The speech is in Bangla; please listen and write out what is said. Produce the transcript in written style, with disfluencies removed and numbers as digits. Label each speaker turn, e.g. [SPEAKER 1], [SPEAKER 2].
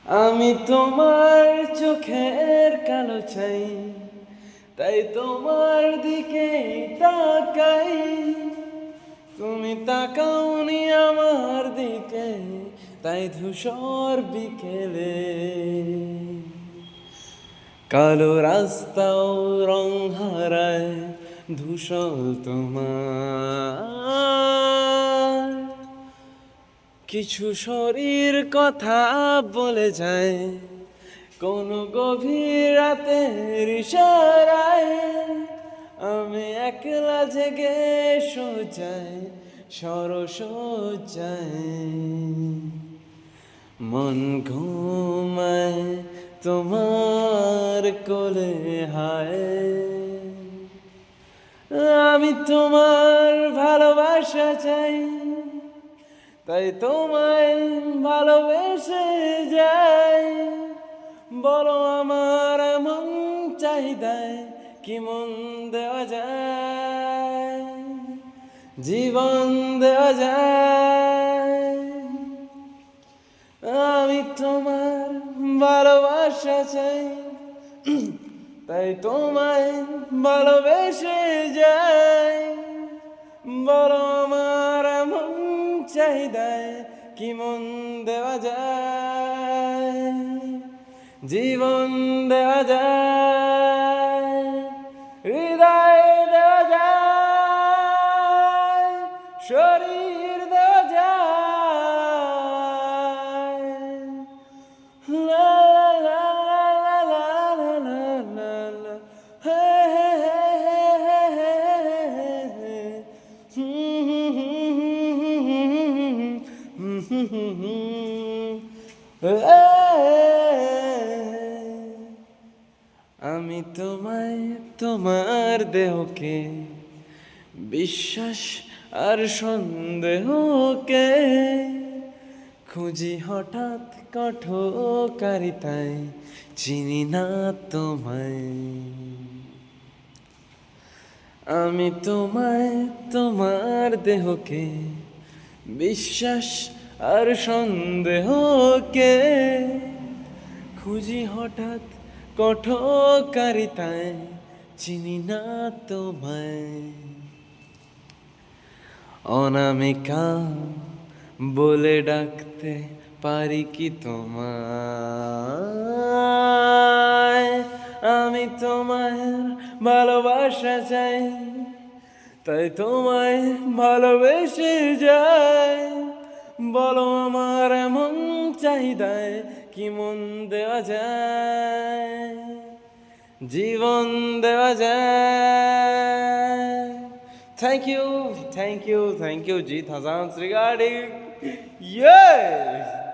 [SPEAKER 1] আমি তোমার চোখের কালো চাই, তাই তোমার দিকে তাকাই। তুমি তাকাওনি আমার দিকে, তাই ধূসর বিকেলে কালো রাস্তাও রং হারায় ধূসর তোমার। কিছু শরীর কথা বলে যায় কোন গভীর রাতের ইশারায়। আমি একলা জেগে সোজায় সরসজ্জায়, মন ঘুমায় তোমার কোলে হায়। আমি তোমার ভালোবাসা চাই, তাই তোমায় ভালোবেসে যাই। বলো আমার এমন চাহিদায় কি মন দেওয়া যায়, জীবন দেওয়া যায়। আমি তোমার ভালোবাসা চাই, তাই তোমায় ভালোবেসে যাই। বলো আমার এমন চাহিদায় কি মন দেওয়া যায়, জীবন দেওয়া যায়, হৃদয় দেওয়া যায়, শরীর দেওয়া যায়। লা লা লা লা লা লা লা লা, হে হে হে হে হে হে হে। আমি তোমায় তোমার দেহকে বিশ্বাস আর সন্দেহকে খুঁজি হঠাৎ কঠোকারিতায়, চিনি না তোমায়। আমি তোমায় তোমার দেহকে বিশ্বাস আর সন্দেহকে খুঁজি হঠাৎ কঠোকারিতায়, চিনি না তোমায়। অনামিকা বলে ডাকতে পারি কি তোমায়? আমি তোমার ভালোবাসা চাই, তাই তোমায় ভালোবেসে যাই। বলো আমার এমন চাহিদায় কি মন দেওয়া যায়, জীবন দেওয়া যায়। Thank you, thank you, thank you, Jeet Hassan's regarding. Yes!